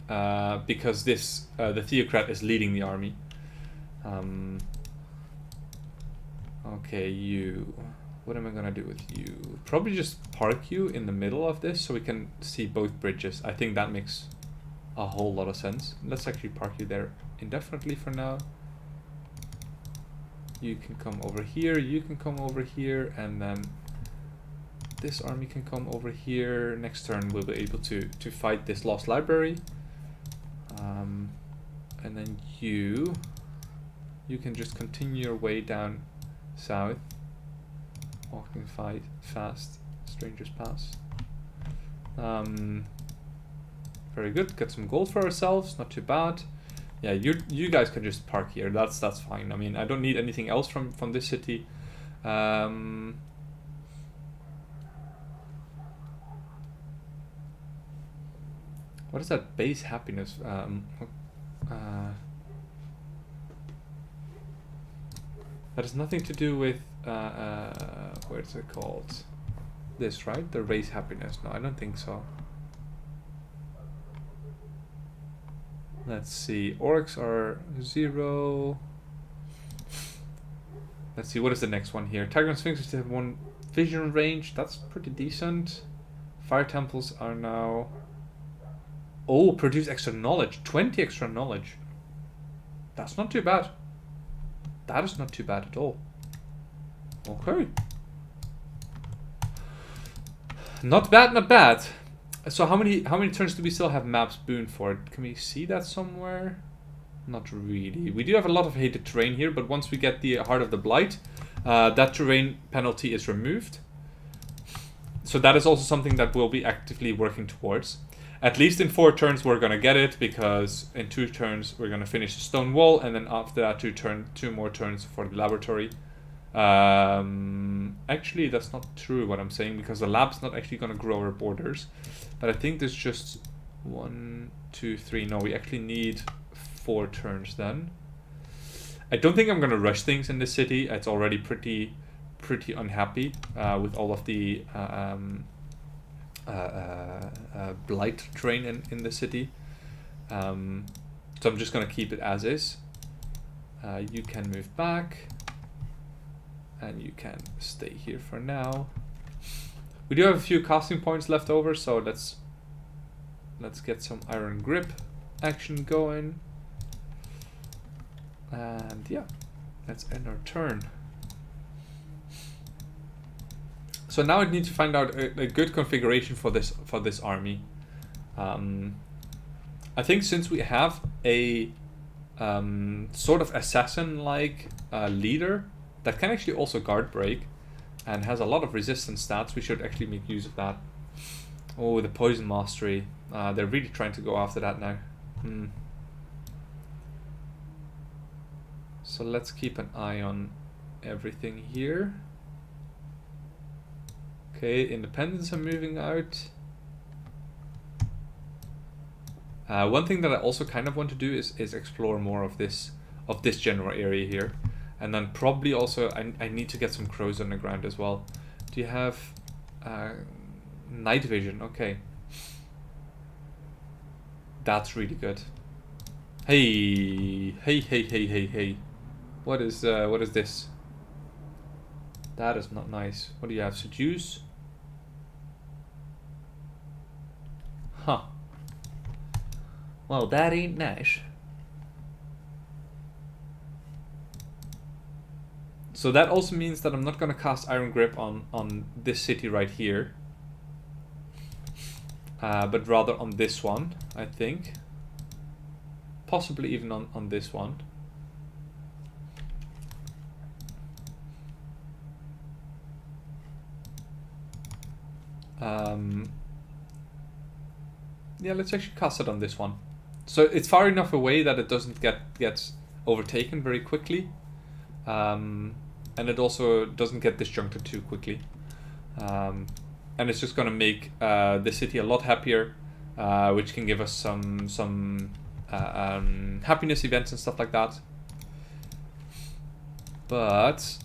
because the Theocrat is leading the army. Okay, you. What am I going to do with you? Probably just park you in the middle of this so we can see both bridges. I think that makes a whole lot of sense. Let's actually park you there indefinitely for now. You can come over here, you can come over here, and then this army can come over here. Next turn we'll be able to fight this lost library. And then you can just continue your way down south. Walking fight fast, Stranger's Pass. Very good. Get some gold for ourselves. Not too bad. Yeah, you guys can just park here. That's fine. I mean, I don't need anything else from this city. What is that base happiness? That has nothing to do with what is it called? This, right? The race happiness. No, I don't think so. Let's see. Orcs are 0. Let's see. What is the next one here? Tigran Sphinxes have 1 vision range. That's pretty decent. Fire temples are now. Oh, produce extra knowledge. 20 extra knowledge. That's not too bad. That is not too bad at all. Okay. Not bad, not bad. So how many turns do we still have maps boon for? Can we see that somewhere? Not really. We do have a lot of hated terrain here, but once we get the Heart of the Blight, that terrain penalty is removed. So that is also something that we'll be actively working towards. At least in 4 turns we're gonna get it, because in 2 turns we're gonna finish the stone wall, and then after that 2 more turns for the laboratory. Actually, that's not true what I'm saying, because the lab's not actually gonna grow our borders. But I think there's just 1, 2, 3. No, we actually need 4 turns then. I don't think I'm gonna rush things in this city. It's already pretty unhappy with all of the blight terrain in the city. So I'm just gonna keep it as is. You can move back, and you can stay here for now. We do have a few casting points left over, so let's get some iron grip action going. And yeah, let's end our turn. So now I need to find out a good configuration for this army. I think since we have a sort of assassin-like leader that can actually also guard break and has a lot of resistance stats, we should actually make use of that. Oh, the poison mastery. They're really trying to go after that now. So let's keep an eye on everything here. Okay, independents are moving out. One thing that I also kind of want to do is explore more of this general area here. And then probably also I need to get some crows on the ground as well. Do you have night vision? Okay. That's really good. Hey. What is this? That is not nice. What do you have? Seduce? Huh. Well, that ain't nice. So that also means that I'm not going to cast Iron Grip on this city right here. But rather on this one, I think. Possibly even on this one. Yeah, let's actually cast it on this one. So it's far enough away that it doesn't get overtaken very quickly. And it also doesn't get disjuncted too quickly. And it's just going to make the city a lot happier, which can give us some happiness events and stuff like that. But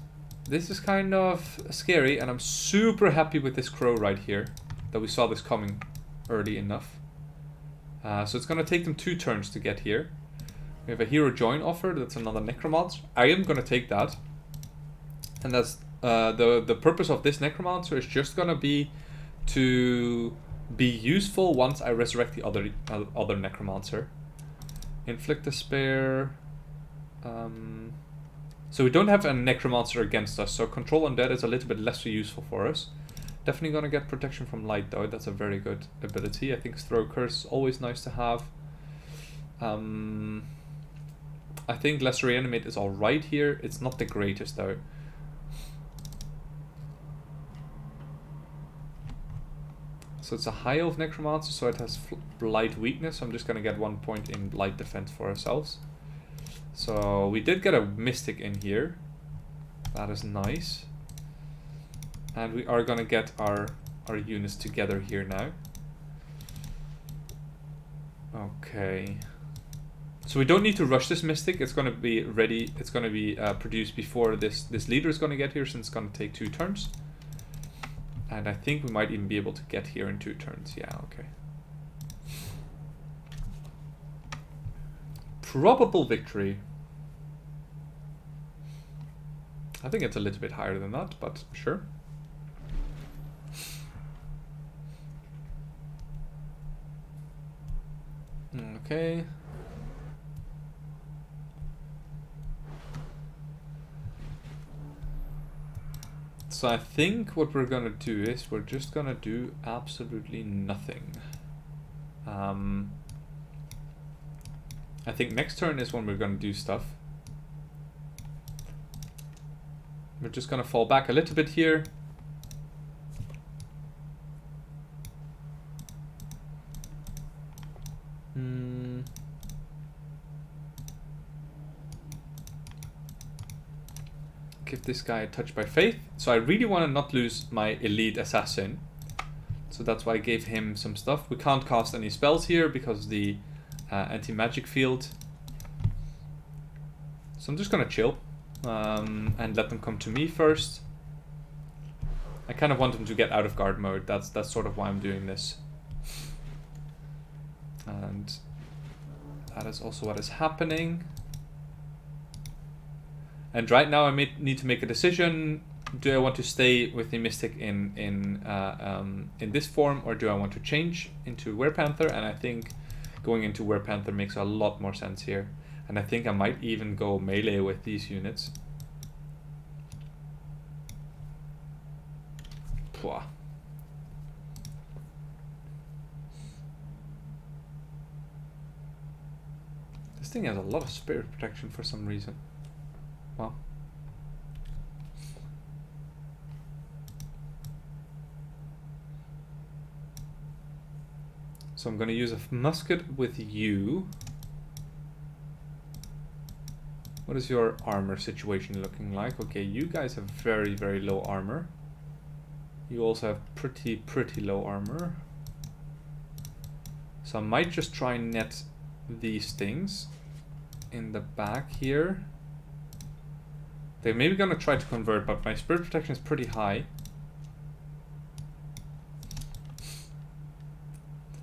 this is kind of scary, and I'm super happy with this crow right here, that we saw this coming early enough. So it's going to take them 2 turns to get here. We have a hero join offer. That's another necromancer. I am going to take that. And that's the purpose of this necromancer is just going to be to be useful once I resurrect the other necromancer. Inflict despair. So we don't have a necromancer against us, so control undead is a little bit less useful for us. Definitely gonna get protection from light though. That's a very good ability. I think throw curse is always nice to have. I think lesser reanimate is alright here. It's not the greatest though. So it's a high elf necromancer, so it has blight weakness. So I'm just gonna get 1 point in blight defense for ourselves. So we did get a mystic in here. That is nice. And we are gonna get our units together here now. Okay. So we don't need to rush this Mystic. It's going to be ready. It's going to be produced before this leader is going to get here, since it's going to take 2 turns. And I think we might even be able to get here in 2 turns. Yeah, okay. Probable victory. I think it's a little bit higher than that, but sure. Okay. So I think what we're gonna do is we're just gonna do absolutely nothing. I think next turn is when we're gonna do stuff. We're just gonna fall back a little bit here. Give this guy a touch by faith. So I really want to not lose my elite assassin. So that's why I gave him some stuff. We can't cast any spells here because of the anti-magic field. So I'm just gonna chill and let them come to me first. I kind of want them to get out of guard mode. That's sort of why I'm doing this. And that is also what is happening. And right now I need to make a decision. Do I want to stay with the Mystic in this form, or do I want to change into Werepanther? And I think going into Werepanther makes a lot more sense here. And I think I might even go melee with these units. Pwah. This thing has a lot of spirit protection for some reason. Well. So I'm going to use a musket with you. What is your armor situation looking like? Okay, you guys have very, very low armor. You also have pretty low armor. So I might just try and net these things in the back here. They're maybe going to try to convert, but my spirit protection is pretty high.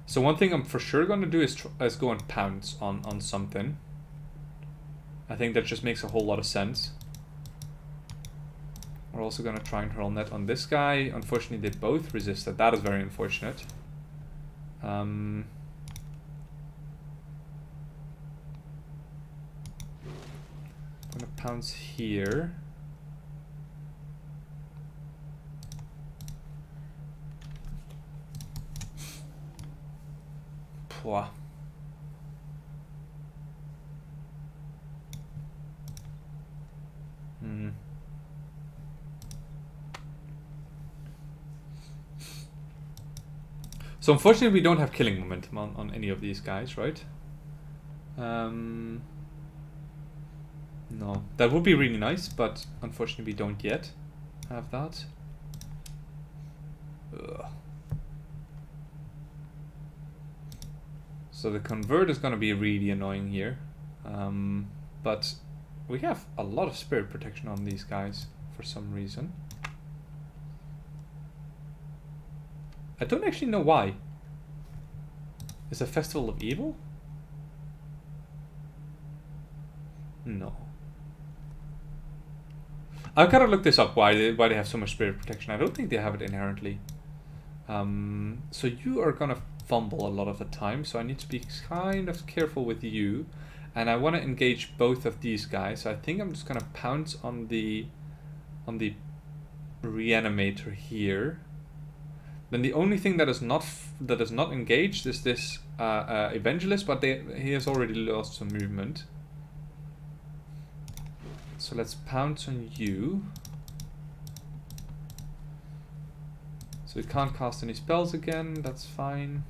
So one thing I'm for sure going to do is go and pounce on something. I think that just makes a whole lot of sense. We're also going to try and hurl net on this guy. Unfortunately, they both resisted. That is very unfortunate. I'm going to pounce here. Pwah. So unfortunately we don't have killing momentum on any of these guys, right? No, that would be really nice, but unfortunately we don't yet have that. Ugh. So the convert is going to be really annoying here, but we have a lot of spirit protection on these guys for some reason. I don't actually know why. Is it a Festival of Evil? No. I've got to look this up, why they have so much spirit protection. I don't think they have it inherently. So you are gonna fumble a lot of the time, so I need to be kind of careful with you. And I want to engage both of these guys, so I think I'm just gonna pounce on the reanimator here. Then the only thing that is not engaged is this evangelist, but he has already lost some movement. So let's pounce on you. So we can't cast any spells again, that's fine.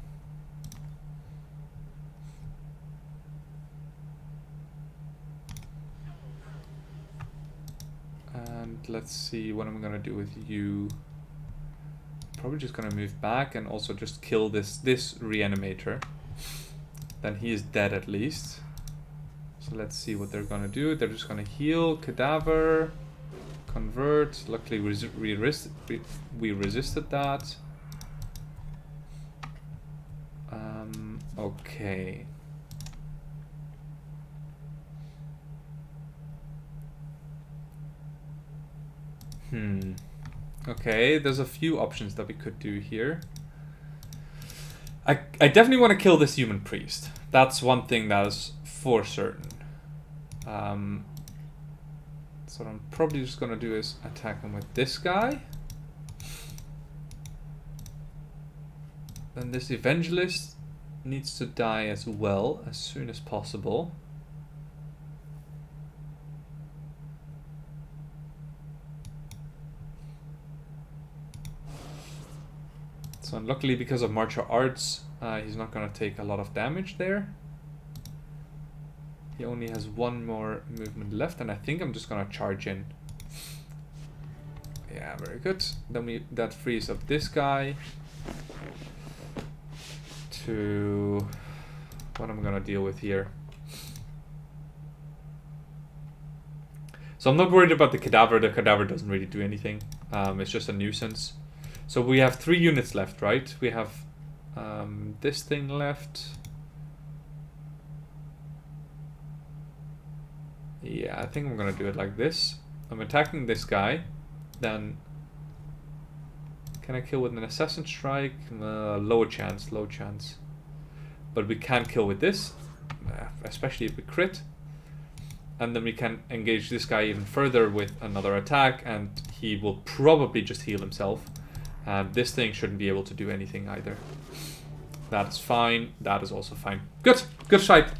And let's see what I'm gonna do with you. Probably just gonna move back and also just kill this reanimator. then he is dead at least. So let's see what they're gonna do. They're just gonna heal, cadaver, convert. Luckily we resisted that. Okay. Okay, there's a few options that we could do here. I definitely want to kill this human priest. That's one thing that is for certain. So what I'm probably just going to do is attack him with this guy. Then this evangelist needs to die as well as soon as possible. So luckily, because of martial arts, he's not going to take a lot of damage there. He only has one more movement left, and I think I'm just going to charge in. Yeah, very good. Then that frees up this guy to... What am I going to deal with here? So I'm not worried about the cadaver. The cadaver doesn't really do anything. It's just a nuisance. So we have 3 units left, right? We have this thing left. Yeah, I think I'm gonna do it like this. I'm attacking this guy. Then can I kill with an assassin strike? Low chance. But we can kill with this, especially if we crit. And then we can engage this guy even further with another attack, and he will probably just heal himself. And this thing shouldn't be able to do anything either. That is fine. That is also fine. Good. Good fight.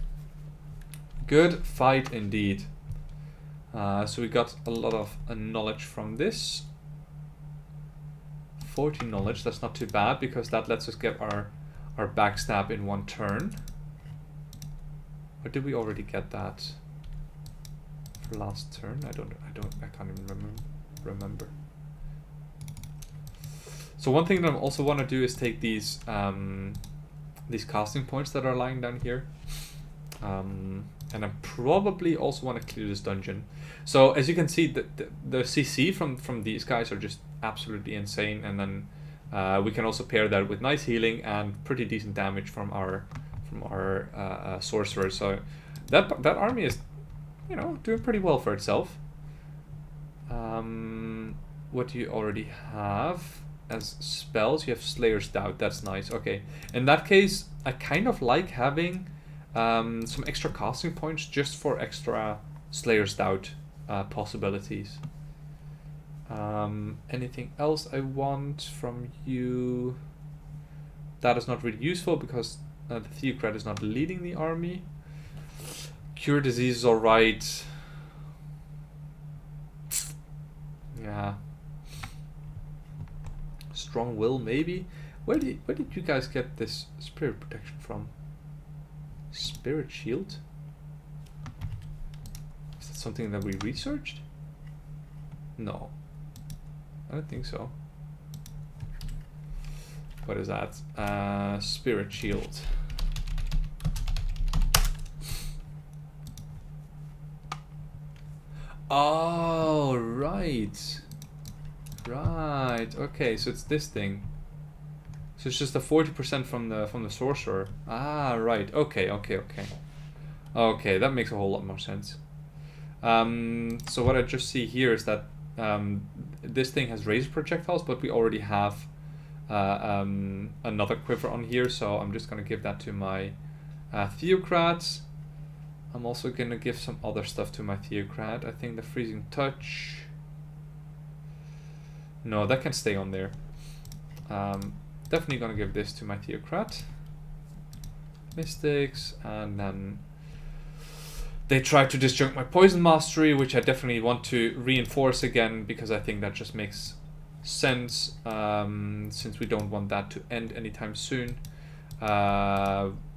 Good fight indeed. So we got a lot of knowledge from this. 40 knowledge. That's not too bad, because that lets us get our backstab in 1 turn. Or did we already get that for last turn? I can't even remember. So one thing that I also want to do is take these casting points that are lying down here. And I probably also want to clear this dungeon. So as you can see, the CC from these guys are just absolutely insane. And then we can also pair that with nice healing and pretty decent damage from our sorcerer. So that army is, you know, doing pretty well for itself. What do you already have? As spells, you have Slayer's Doubt. That's nice. Okay, in that case, I kind of like having some extra casting points just for extra Slayer's Doubt possibilities. Anything else I want from you? That is not really useful because the Theocrat is not leading the army. Cure Disease is alright. Yeah. Strong Will, maybe. Where did you guys get this spirit protection from? Spirit Shield? Is that something that we researched? No, I don't think so. What is that? Spirit Shield. Oh, right. Right. Okay, so it's this thing. So it's just a 40% from the sorcerer. Ah, right. Okay. Okay, that makes a whole lot more sense. So what I just see here is that this thing has razor projectiles, but we already have another quiver on here, so I'm just gonna give that to my Theocrats. I'm also gonna give some other stuff to my Theocrat. I think the freezing touch. No, that can stay on there. Definitely gonna give this to my Theocrat. Mystics, and then they try to disjunct my Poison Mastery, which I definitely want to reinforce again because I think that just makes sense since we don't want that to end anytime soon.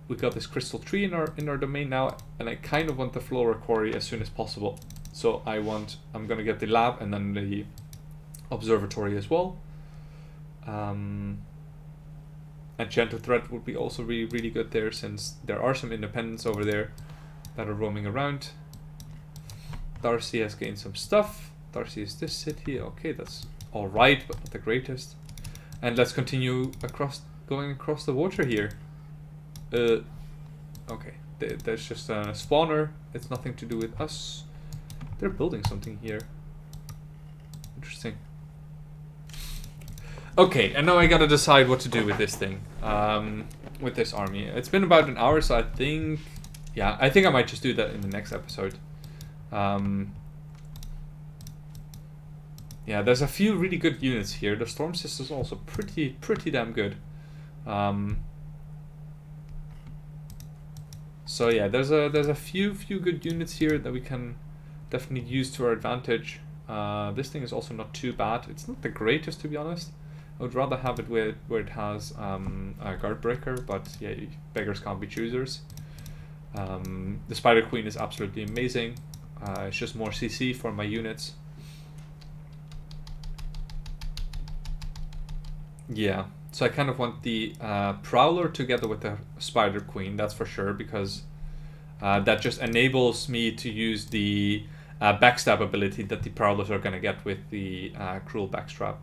We got this Crystal Tree in our domain now, and I kind of want the Flora Quarry as soon as possible. So I'm gonna get the lab and then the observatory as well. And gentle threat would be also really, really good there, since there are some independents over there that are roaming around. Darcy has gained some stuff. Darcy is this city. Okay, that's alright, but not the greatest. And let's continue going across the water here. Okay, there's just a spawner. It's nothing to do with us. They're building something here. Interesting. Okay, and now I gotta decide what to do with this thing. With this army. It's been about an hour, so I think... Yeah, I think I might just do that in the next episode. Yeah, there's a few really good units here. The Storm Sister's also pretty damn good. So yeah, there's a few good units here that we can definitely use to our advantage. This thing is also not too bad. It's not the greatest, to be honest. I would rather have it where it has a guard breaker, but yeah, beggars can't be choosers. The Spider Queen is absolutely amazing. It's just more CC for my units. Yeah, so I kind of want the Prowler together with the Spider Queen, that's for sure, because that just enables me to use the backstab ability that the Prowlers are going to get with the Cruel Backstab.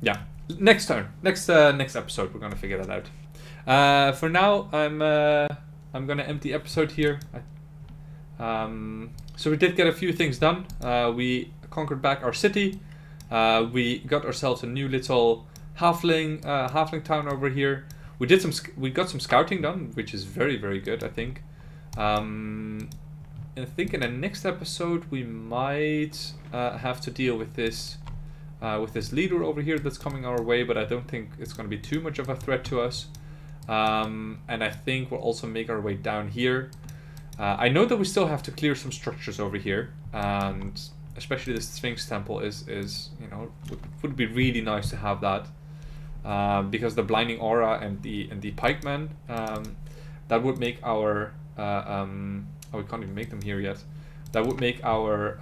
Yeah, next episode we're going to figure that out. For now, I'm going to end the episode here. So we did get a few things done. We conquered back our city. We got ourselves a new little halfling town over here. We got some scouting done, which is very, very good, I think. I think in the next episode we might have to deal with this leader over here that's coming our way, but I don't think it's going to be too much of a threat to us. And I think we'll also make our way down here. I know that we still have to clear some structures over here, and especially this Sphinx Temple is would be really nice to have that, because the Blinding Aura and the pikemen, that would make our we can't even make them here yet. That would make our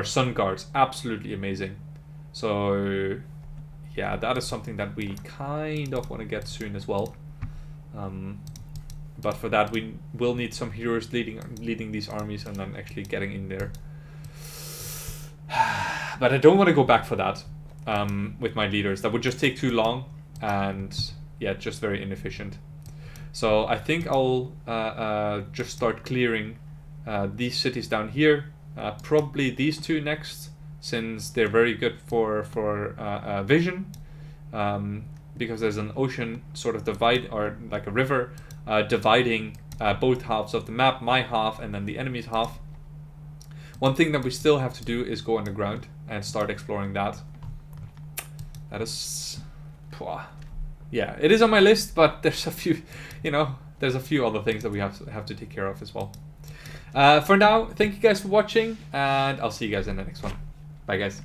Sun Guards absolutely amazing. So yeah, that is something that we kind of want to get soon as well. But for that we will need some heroes leading these armies and then actually getting in there. But I don't want to go back for that with my leaders. That would just take too long and yeah, just very inefficient. So I think I'll just start clearing these cities down here. Probably these two next, since they're very good for vision. Because there's an ocean sort of divide, or like a river dividing both halves of the map, my half and then the enemy's half. One thing that we still have to do is go underground and start exploring that. That is... Yeah, it is on my list, but there's a few, there's a few other things that we have to take care of as well. For now, thank you guys for watching, and I'll see you guys in the next one. Bye, guys.